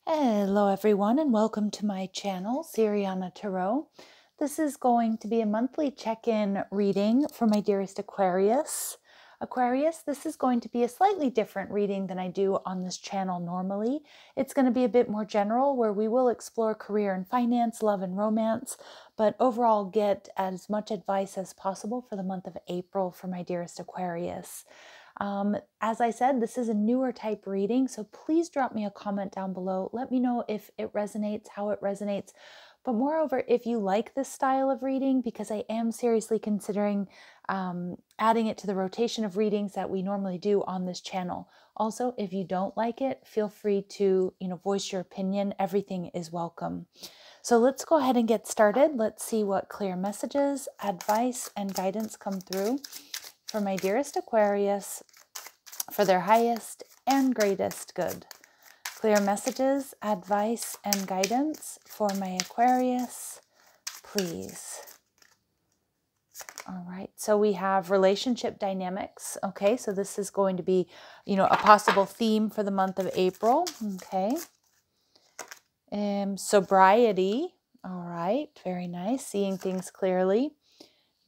Hello everyone and welcome to my channel, Siriana Tarot. This is going to be a monthly check-in reading for my dearest Aquarius. Aquarius, this is going to be a slightly different reading than I do on this channel normally. It's going to be a bit more general where we will explore career and finance, love and romance, but overall get as much advice as possible for the month of April for my dearest Aquarius. As I said, this is a newer type reading, so please drop me a comment down below. Let me know if it resonates, how it resonates, but moreover, if you like this style of reading, because I am seriously considering adding it to the rotation of readings that we normally do on this channel. Also, if you don't like it, feel free to, voice your opinion. Everything is welcome. So let's go ahead and get started. Let's see what clear messages, advice, and guidance come through for my dearest Aquarius for their highest and greatest good. Clear messages, advice, and guidance for my Aquarius, please. All right, so we have relationship dynamics. Okay, so this is going to be, a possible theme for the month of April. Okay. Sobriety. All right, very nice. Seeing things clearly.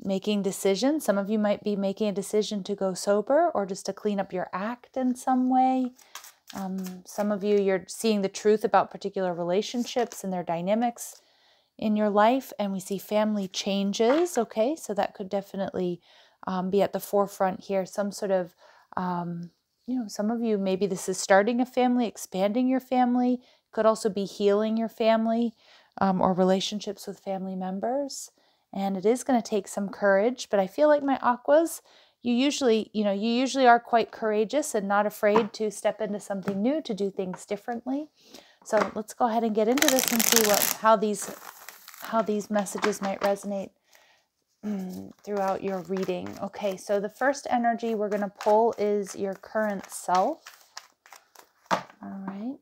Making decisions. Some of you might be making a decision to go sober or just to clean up your act in some way. Some of you, you're seeing the truth about particular relationships and their dynamics in your life. And we see family changes. Okay, so that could definitely be at the forefront here. Some sort of, some of you, maybe this is starting a family, expanding your family. Could also be healing your family or relationships with family members. And it is going to take some courage, but I feel like my Aquas, you usually are quite courageous and not afraid to step into something new, to do things differently. So let's go ahead and get into this and see how these messages might resonate throughout your reading. Okay, so the first energy we're going to pull is your current self. All right.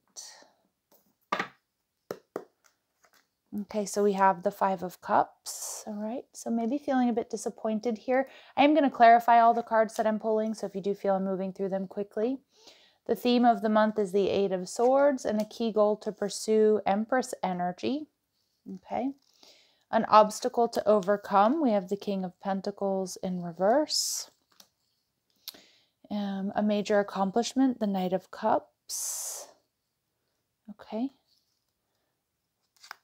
Okay, so we have the Five of Cups. All right, so maybe feeling a bit disappointed here. I am going to clarify all the cards that I'm pulling, so if you do feel I'm moving through them quickly. The theme of the month is the Eight of Swords and a key goal to pursue, Empress energy. Okay. An obstacle to overcome. We have the King of Pentacles in reverse. A major accomplishment, the Knight of Cups. Okay.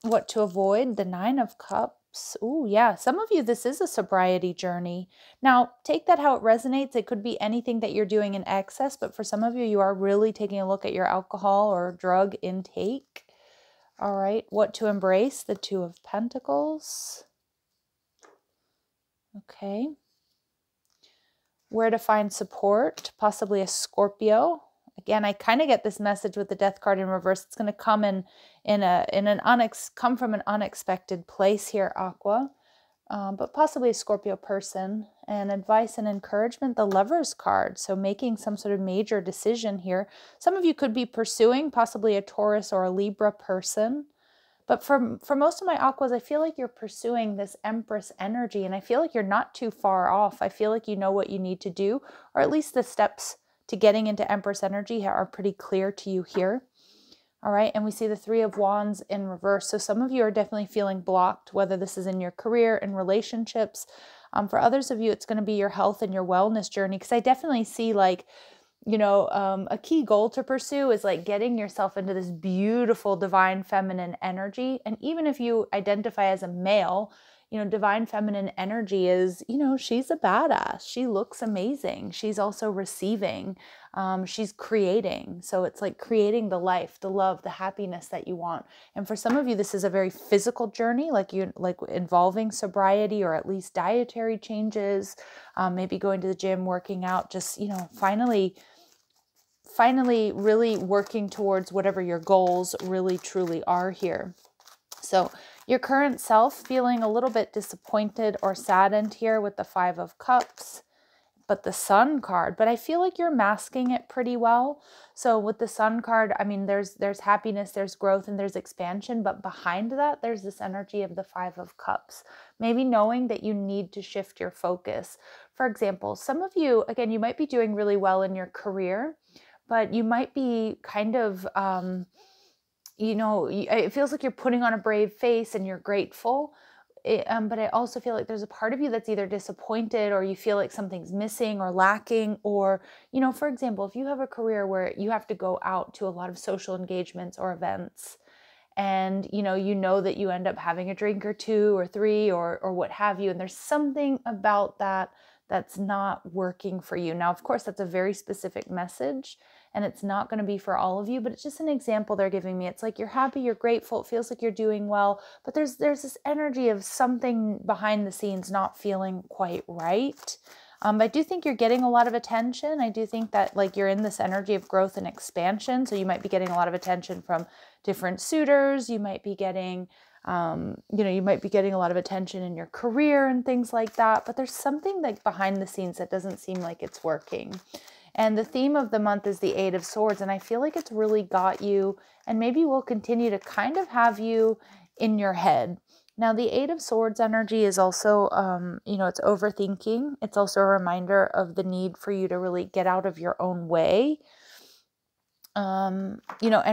What to avoid, the Nine of Cups. Ooh, yeah. Some of you, this is a sobriety journey. Now, take that how it resonates. It could be anything that you're doing in excess, but for some of you, you are really taking a look at your alcohol or drug intake. All right. What to embrace, the Two of Pentacles. Okay. Where to find support, possibly a Scorpio. Again, I kind of get this message with the Death card in reverse. It's going to come come from an unexpected place here, Aqua, but possibly a Scorpio person. And advice and encouragement, the Lovers card. So making some sort of major decision here. Some of you could be pursuing possibly a Taurus or a Libra person. But for most of my Aquas, I feel like you're pursuing this Empress energy, and I feel like you're not too far off. I feel like you know what you need to do, or at least the steps to getting into Empress energy are pretty clear to you here. All right, and we see the Three of Wands in reverse. So some of you are definitely feeling blocked, whether this is in your career and relationships. For others of you, it's going to be your health and your wellness journey, because I definitely see like, a key goal to pursue is like getting yourself into this beautiful divine feminine energy. And even if you identify as a male, divine feminine energy is, she's a badass. She looks amazing. She's also receiving. She's creating. So it's like creating the life, the love, the happiness that you want. And for some of you, this is a very physical journey, like involving sobriety or at least dietary changes, maybe going to the gym, working out, just, finally really working towards whatever your goals really truly are here. So your current self feeling a little bit disappointed or saddened here with the Five of Cups, but the Sun card, but I feel like you're masking it pretty well. So with the Sun card, I mean, there's happiness, there's growth, and there's expansion, but behind that, there's this energy of the Five of Cups. Maybe knowing that you need to shift your focus. For example, some of you, again, you might be doing really well in your career, but you might be kind of it feels like you're putting on a brave face and you're grateful. But I also feel like there's a part of you that's either disappointed, or you feel like something's missing or lacking. Or, for example, if you have a career where you have to go out to a lot of social engagements or events, and you know that you end up having a drink or two or three or what have you, and there's something about that that's not working for you. Now, of course, that's a very specific message, and it's not going to be for all of you, but it's just an example they're giving me. It's like you're happy, you're grateful, it feels like you're doing well, but there's this energy of something behind the scenes not feeling quite right. I do think you're getting a lot of attention. I do think that like you're in this energy of growth and expansion. So you might be getting a lot of attention from different suitors. You might be getting, you might be getting a lot of attention in your career and things like that. But there's something like behind the scenes that doesn't seem like it's working. And the theme of the month is the Eight of Swords. And I feel like it's really got you, and maybe will continue to kind of have you in your head. Now, the Eight of Swords energy is also, it's overthinking. It's also a reminder of the need for you to really get out of your own way. And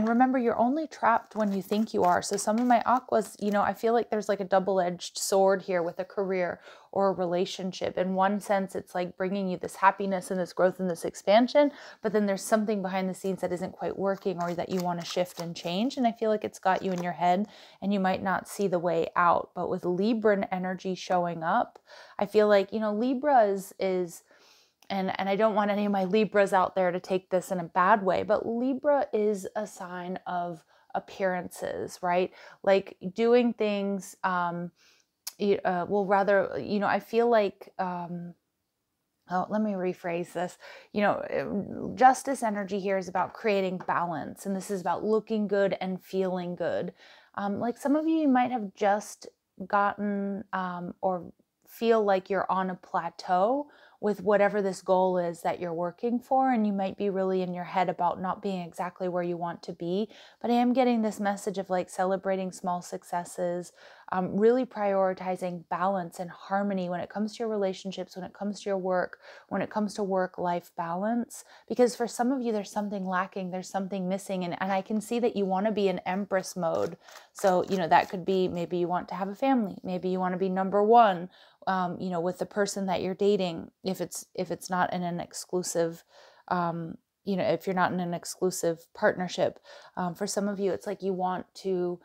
remember, you're only trapped when you think you are. So some of my aquas, I feel like there's like a double-edged sword here with a career or a relationship. In one sense, it's like bringing you this happiness and this growth and this expansion, but then there's something behind the scenes that isn't quite working, or that you want to shift and change. And I feel like it's got you in your head and you might not see the way out. But with Libran energy showing up, I feel like, Libra is and I don't want any of my Libras out there to take this in a bad way, but Libra is a sign of appearances, right? Like doing things, I feel like, let me rephrase this. Justice energy here is about creating balance, and this is about looking good and feeling good. Like some of you might have just gotten or feel like you're on a plateau with whatever this goal is that you're working for, and you might be really in your head about not being exactly where you want to be. But I am getting this message of like celebrating small successes, really prioritizing balance and harmony when it comes to your relationships, when it comes to your work, when it comes to work-life balance. Because for some of you, there's something lacking, there's something missing, and I can see that you want to be in Empress mode. So, that could be maybe you want to have a family, maybe you want to be number one, with the person that you're dating, if it's not in an exclusive, if you're not in an exclusive partnership. For some of you, it's like you want to,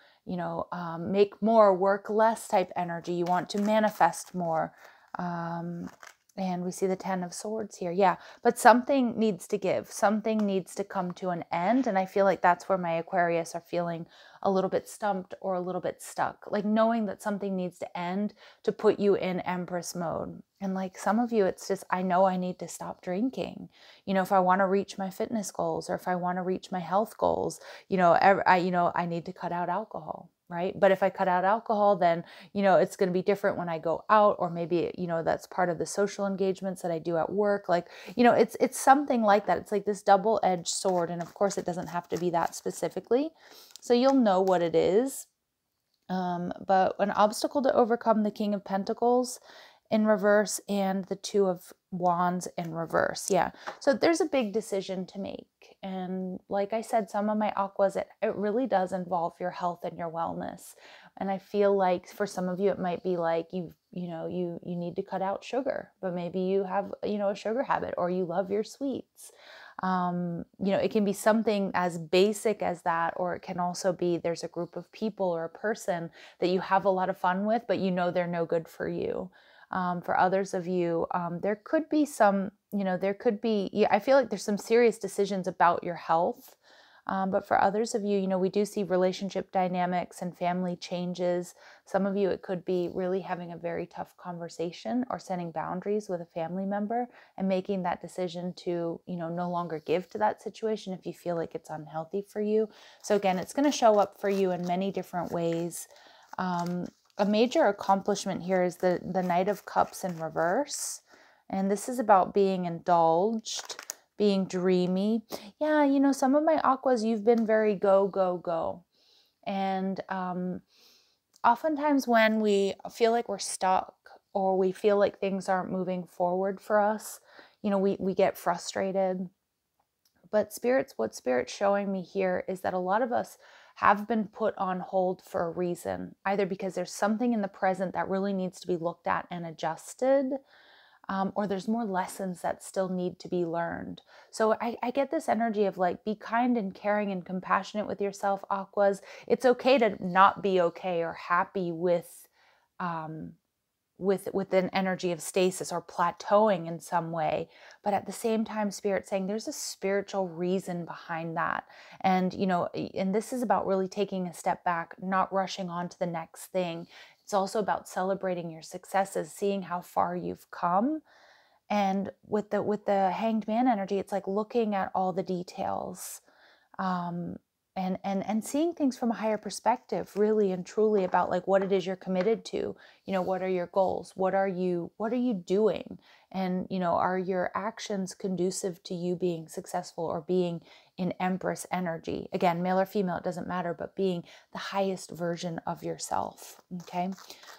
make more, work less type energy. You want to manifest more. And we see the Ten of Swords here. Yeah, but something needs to give. Something needs to come to an end. And I feel like that's where my Aquarius are feeling a little bit stumped or a little bit stuck. Like knowing that something needs to end to put you in Empress mode. And like some of you, it's just, I know I need to stop drinking. If I want to reach my fitness goals, or if I want to reach my health goals, I need to cut out alcohol. Right. But if I cut out alcohol, then, it's going to be different when I go out, or maybe, that's part of the social engagements that I do at work. Like, it's something like that. It's like this double-edged sword. And of course, it doesn't have to be that specifically. So you'll know what it is. But an obstacle to overcome, the King of Pentacles in reverse and the Two of Wands in reverse. Yeah. So there's a big decision to make. And like I said, some of my aquas, it really does involve your health and your wellness. And I feel like for some of you, it might be like you need to cut out sugar, but maybe you have, a sugar habit, or you love your sweets. It can be something as basic as that, or it can also be there's a group of people or a person that you have a lot of fun with, but they're no good for you. For others of you, there could be some, I feel like there's some serious decisions about your health. But for others of you, we do see relationship dynamics and family changes. Some of you, it could be really having a very tough conversation or setting boundaries with a family member and making that decision to, no longer give to that situation if you feel like it's unhealthy for you. So again, it's going to show up for you in many different ways. A major accomplishment here is the Knight of Cups in reverse. And this is about being indulged, being dreamy. Yeah, some of my aquas, you've been very go, go, go. And oftentimes when we feel like we're stuck, or we feel like things aren't moving forward for us, we get frustrated. But what Spirit's showing me here is that a lot of us have been put on hold for a reason, either because there's something in the present that really needs to be looked at and adjusted, or there's more lessons that still need to be learned. So I get this energy of like, be kind and caring and compassionate with yourself, Aquas. It's okay to not be okay or happy um, with an energy of stasis or plateauing in some way. But at the same time, Spirit's saying there's a spiritual reason behind that. And, and this is about really taking a step back, not rushing on to the next thing. It's also about celebrating your successes, seeing how far you've come. And with the Hanged Man energy, it's like looking at all the details. And seeing things from a higher perspective, really and truly, about like what it is you're committed to. What are your goals? What are you doing? And are your actions conducive to you being successful or being in Empress energy? Again, male or female, it doesn't matter, but being the highest version of yourself. Okay,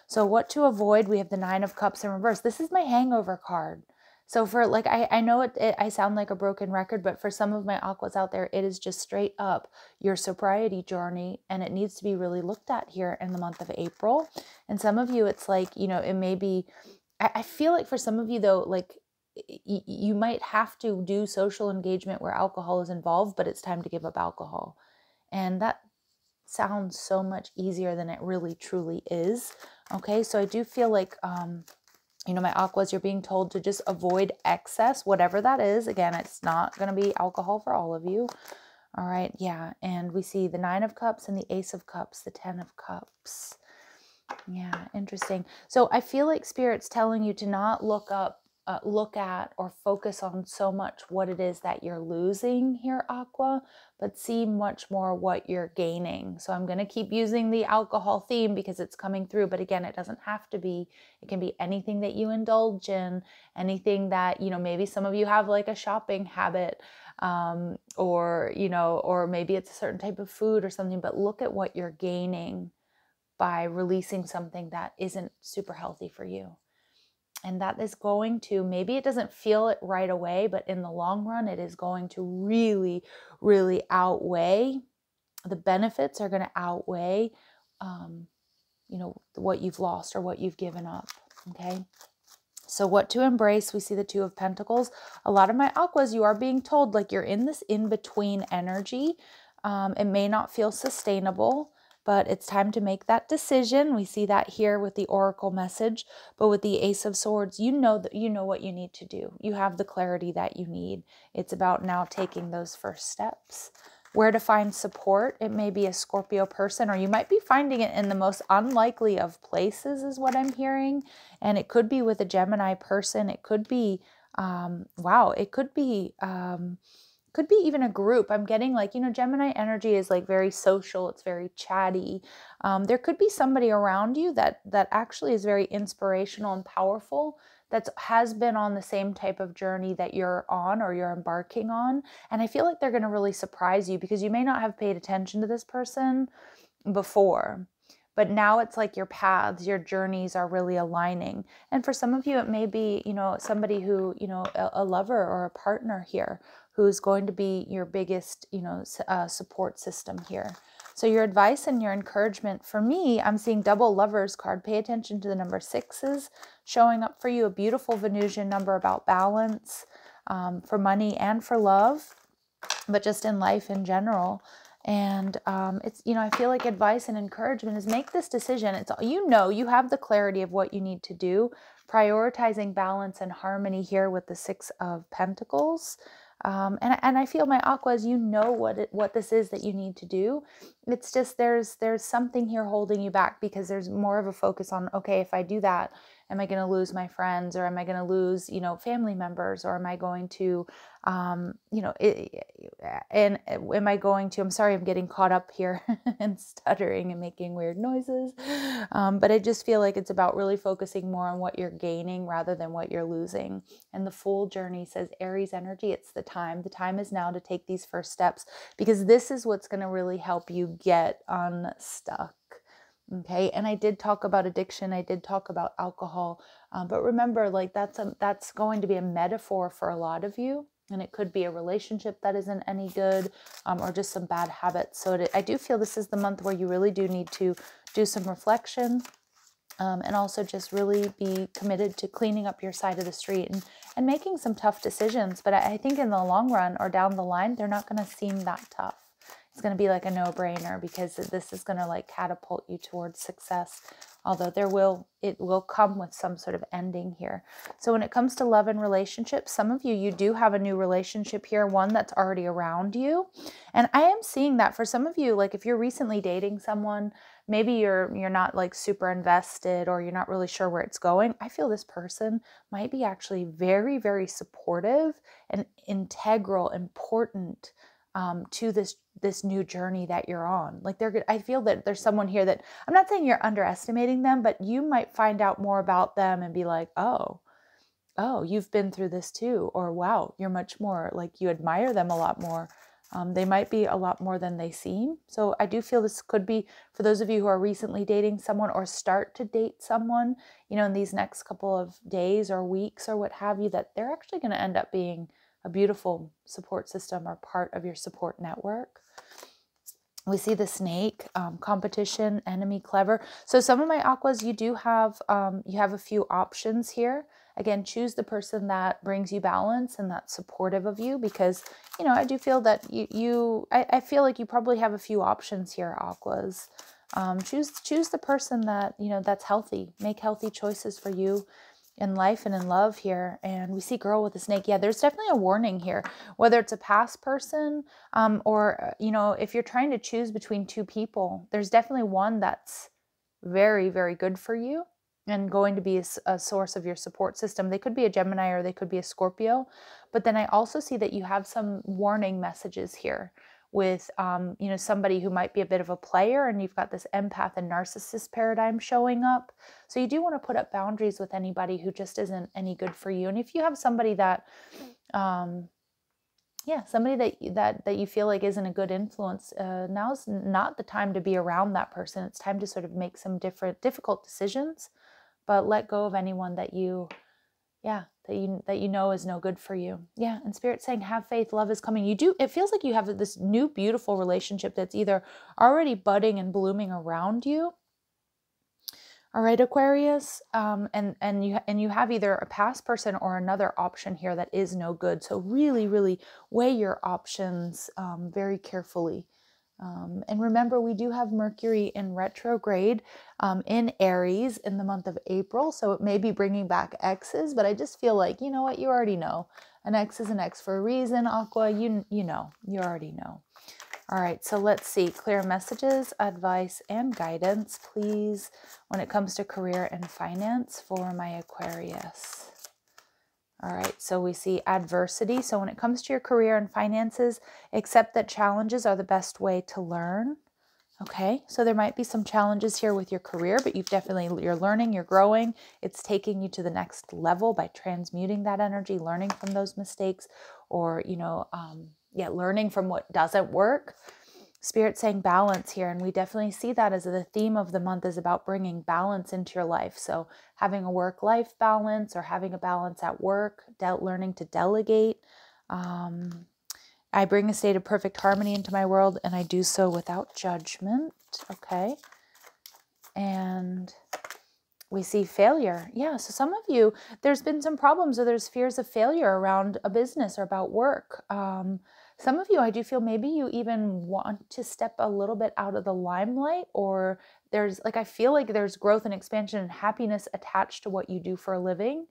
so what to avoid? We have the Nine of Cups in reverse. This is my hangover card. So for like, I know I sound like a broken record, but for some of my Aquas out there, it is just straight up your sobriety journey, and it needs to be really looked at here in the month of April. And some of you, it's like, it may be, I feel like for some of you though, like you might have to do social engagement where alcohol is involved, but it's time to give up alcohol. And that sounds so much easier than it really truly is. Okay, so I do feel like, my Aquas, you're being told to just avoid excess, whatever that is. Again, it's not going to be alcohol for all of you. All right, yeah. And we see the Nine of Cups and the Ace of Cups, the Ten of Cups. Yeah, interesting. So I feel like Spirit's telling you to not look at or focus on so much what it is that you're losing here, Aqua, but see much more what you're gaining. So I'm going to keep using the alcohol theme because it's coming through, but again, it doesn't have to be. It can be anything that you indulge in, anything that, maybe some of you have like a shopping habit, or maybe it's a certain type of food or something, but look at what you're gaining by releasing something that isn't super healthy for you. And that is going to, maybe it doesn't feel it right away, but in the long run, it is going to really, really outweigh. The benefits are going to outweigh, what you've lost or what you've given up. Okay. So what to embrace? We see the Two of Pentacles. A lot of my Aquas, you are being told like you're in this in-between energy. It may not feel sustainable, but it's time to make that decision. We see that here with the Oracle message, but with the Ace of Swords, you know what you need to do. You have the clarity that you need. It's about now taking those first steps. Where to find support? It may be a Scorpio person, or you might be finding it in the most unlikely of places is what I'm hearing. And it could be with a Gemini person. It could be, it could be even a group. I'm getting like, Gemini energy is like very social. It's very chatty. There could be somebody around you that actually is very inspirational and powerful, that has been on the same type of journey that you're on or you're embarking on. And I feel like they're going to really surprise you because you may not have paid attention to this person before. But now it's like your paths, your journeys are really aligning. And for some of you, it may be, somebody who, a lover or a partner here who's going to be your biggest, support system here. So your advice and your encouragement for me, I'm seeing double Lovers card. Pay attention to the number 6s showing up for you. A beautiful Venusian number about balance, for money and for love, but just in life in general. And it's, I feel like advice and encouragement is make this decision. It's, you have the clarity of what you need to do, prioritizing balance and harmony here with the Six of Pentacles. And I feel my Aquas, what this is that you need to do. It's just there's something here holding you back because there's more of a focus on, okay, if I do that, am I going to lose my friends, or am I going to lose, family members, or am I going to, and am I going to, I'm sorry, I'm getting caught up here and stuttering and making weird noises. But I just feel like it's about really focusing more on what you're gaining rather than what you're losing. And the Fool journey says, Aries energy, it's the time. The time is now to take these first steps, because this is what's going to really help you get unstuck. Okay. And I did talk about addiction. I did talk about alcohol. But remember, like that's going to be a metaphor for a lot of you. And it could be a relationship that isn't any good, or just some bad habits. So I do feel this is the month where you really do need to do some reflection, and also just really be committed to cleaning up your side of the street and making some tough decisions. But I think in the long run or down the line, they're not going to seem that tough. It's going to be like a no-brainer, because this is going to like catapult you towards success. Although it will come with some sort of ending here. So when it comes to love and relationships, some of you do have a new relationship here, one that's already around you. And I am seeing that for some of you, like if you're recently dating someone, maybe you're not like super invested, or you're not really sure where it's going. I feel this person might be actually very, very supportive and integral, important to this new journey that you're on. Like I feel that there's someone here that, I'm not saying you're underestimating them, but you might find out more about them and be like, oh, you've been through this too. Or wow, you're much more like, you admire them a lot more. They might be a lot more than they seem. So I do feel this could be for those of you who are recently dating someone or start to date someone, in these next couple of days or weeks or what have you, that they're actually going to end up being a beautiful support system or part of your support network. We see the snake, competition, enemy, clever. So some of my aquas, you do have, you have a few options here. Again, choose the person that brings you balance and that's supportive of you, because, I do feel that I feel like you probably have a few options here, aquas. Choose the person that, that's healthy. Make healthy choices for you in life and in love here. And we see girl with a snake. Yeah, there's definitely a warning here, whether it's a past person, or, if you're trying to choose between two people, there's definitely one that's very, very good for you and going to be a source of your support system. They could be a Gemini or they could be a Scorpio. But then I also see that you have some warning messages here with, somebody who might be a bit of a player, and you've got this empath and narcissist paradigm showing up. So you do want to put up boundaries with anybody who just isn't any good for you. And if you have somebody that, somebody that you feel like isn't a good influence, now's not the time to be around that person. It's time to sort of make some difficult decisions, but let go of anyone that you know is no good for you. Yeah, and Spirit's saying, have faith, love is coming. It feels like you have this new beautiful relationship that's either already budding and blooming around you. All right, Aquarius, and you have either a past person or another option here that is no good. So really, really weigh your options very carefully. And remember, we do have Mercury in retrograde in Aries in the month of April. So it may be bringing back exes, but I just feel like, you know what, you already know. An ex is an ex for a reason, Aqua. You already know. All right, so let's see. Clear messages, advice, and guidance, please, when it comes to career and finance for my Aquarius. All right, so we see adversity. So when it comes to your career and finances, accept that challenges are the best way to learn. Okay, so there might be some challenges here with your career, but you're learning, you're growing. It's taking you to the next level by transmuting that energy, learning from those mistakes, or, learning from what doesn't work. Spirit saying balance here, and we definitely see that as the theme of the month is about bringing balance into your life. So having a work-life balance or having a balance at work, learning to delegate. I bring a state of perfect harmony into my world, and I do so without judgment. Okay. And we see failure. Yeah, so some of you, there's been some problems or there's fears of failure around a business or about work. Some of you, I do feel maybe you even want to step a little bit out of the limelight, or I feel like there's growth and expansion and happiness attached to what you do for a living,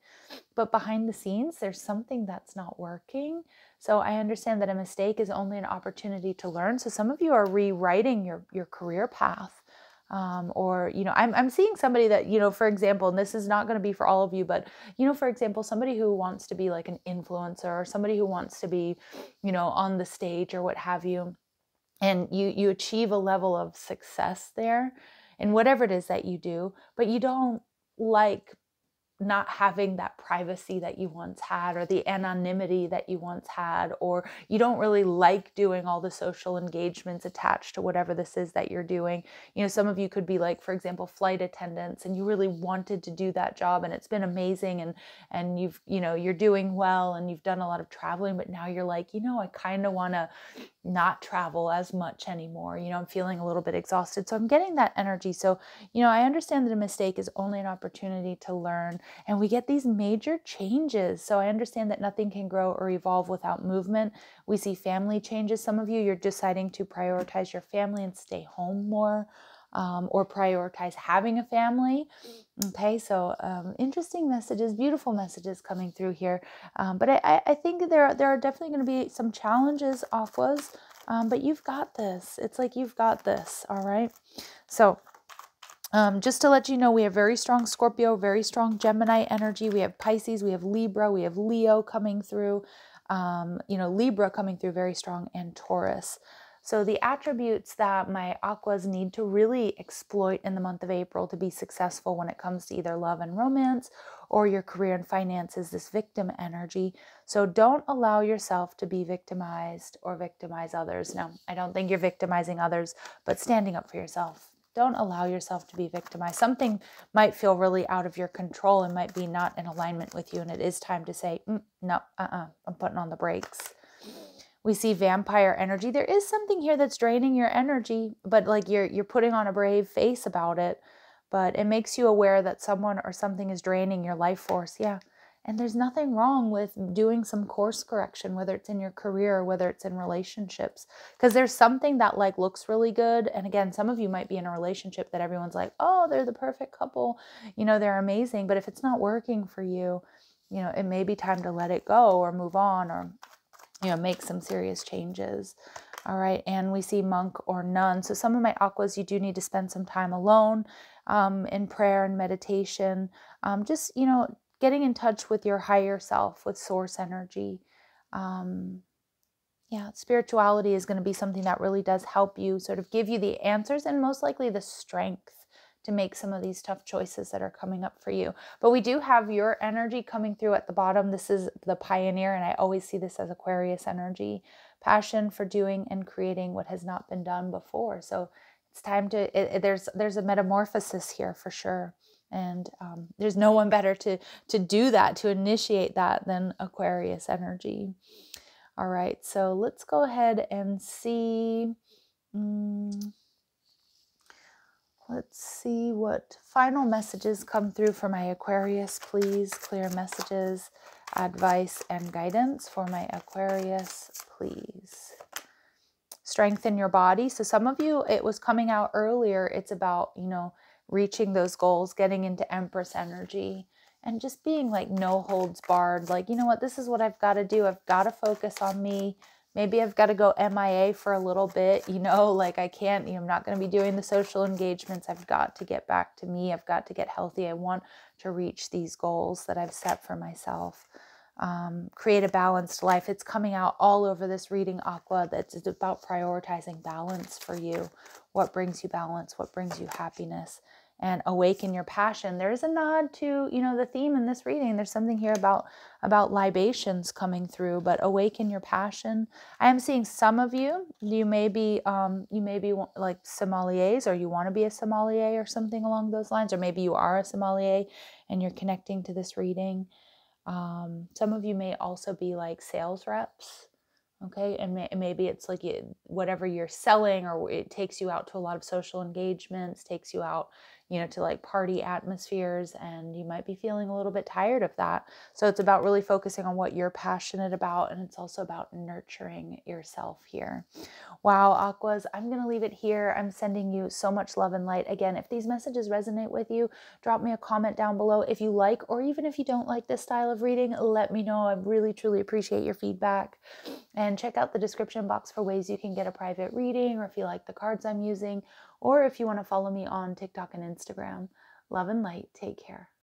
but behind the scenes, there's something that's not working. So I understand that a mistake is only an opportunity to learn. So some of you are rewriting your career path. I'm seeing somebody that, for example, and this is not going to be for all of you, but, for example, somebody who wants to be like an influencer, or somebody who wants to be, on the stage or what have you, and you achieve a level of success there in whatever it is that you do, but you don't like not having that privacy that you once had, or the anonymity that you once had, or you don't really like doing all the social engagements attached to whatever this is that you're doing. Some of you could be like, for example, flight attendants, and you really wanted to do that job and it's been amazing, and you're doing well and you've done a lot of traveling, but now you're like, I kind of want to not travel as much anymore. I'm feeling a little bit exhausted. So I'm getting that energy. So, I understand that a mistake is only an opportunity to learn, and we get these major changes. So I understand that nothing can grow or evolve without movement. We see family changes. Some of you, you're deciding to prioritize your family and stay home more, or prioritize having a family. Okay, so interesting messages, beautiful messages coming through here. But I think there are definitely going to be some challenges, Aquas, but you've got this. It's like you've got this, all right? So just to let you know, we have very strong Scorpio, very strong Gemini energy. We have Pisces, we have Libra, we have Leo coming through, Libra coming through very strong, and Taurus. So the attributes that my Aquas need to really exploit in the month of April to be successful when it comes to either love and romance or your career and finances, this victim energy. So don't allow yourself to be victimized or victimize others. Now, I don't think you're victimizing others, but standing up for yourself. Don't allow yourself to be victimized. Something might feel really out of your control and might be not in alignment with you, and it is time to say, no, I'm putting on the brakes. We see vampire energy. There is something here that's draining your energy, but like you're putting on a brave face about it, but it makes you aware that someone or something is draining your life force. Yeah. And there's nothing wrong with doing some course correction, whether it's in your career or whether it's in relationships, because there's something that like looks really good. And again, some of you might be in a relationship that everyone's like, oh, they're the perfect couple. They're amazing. But if it's not working for you, it may be time to let it go or move on, or make some serious changes. All right. And we see monk or nun. So some of my Aquas, you do need to spend some time alone, in prayer and meditation. Just, getting in touch with your higher self, with source energy. Spirituality is going to be something that really does help you sort of give you the answers and most likely the strength to make some of these tough choices that are coming up for you. But we do have your energy coming through at the bottom. This is the pioneer, and I always see this as Aquarius energy, passion for doing and creating what has not been done before. So it's time to, there's a metamorphosis here for sure. And there's no one better to do that, to initiate that, than Aquarius energy. All right, so let's go ahead and see. Let's see what final messages come through for my Aquarius, please. Clear messages, advice, and guidance for my Aquarius, please. Strengthen your body. So some of you, it was coming out earlier. It's about, reaching those goals, getting into Empress energy, and just being like no holds barred. Like, you know what, this is what I've got to do. I've got to focus on me. Maybe I've got to go MIA for a little bit, like I can't, I'm not going to be doing the social engagements. I've got to get back to me. I've got to get healthy. I want to reach these goals that I've set for myself. Create a balanced life. It's coming out all over this reading, Aqua. That's about prioritizing balance for you. What brings you balance? What brings you happiness? And awaken your passion. There's a nod to, the theme in this reading. There's something here about libations coming through, but awaken your passion. I am seeing some of you, you may be like sommeliers, or you want to be a sommelier or something along those lines, or maybe you are a sommelier and you're connecting to this reading. Some of you may also be like sales reps. Okay. And maybe it's like whatever you're selling, or it takes you out to a lot of social engagements, takes you out, to like party atmospheres, and you might be feeling a little bit tired of that. So it's about really focusing on what you're passionate about. And it's also about nurturing yourself here. Wow, Aquas, I'm going to leave it here. I'm sending you so much love and light. Again, if these messages resonate with you, drop me a comment down below. If you like, or even if you don't like this style of reading, let me know. I really, truly appreciate your feedback. And check out the description box for ways you can get a private reading, or if you like the cards I'm using, or if you want to follow me on TikTok and Instagram. Love and light. Take care.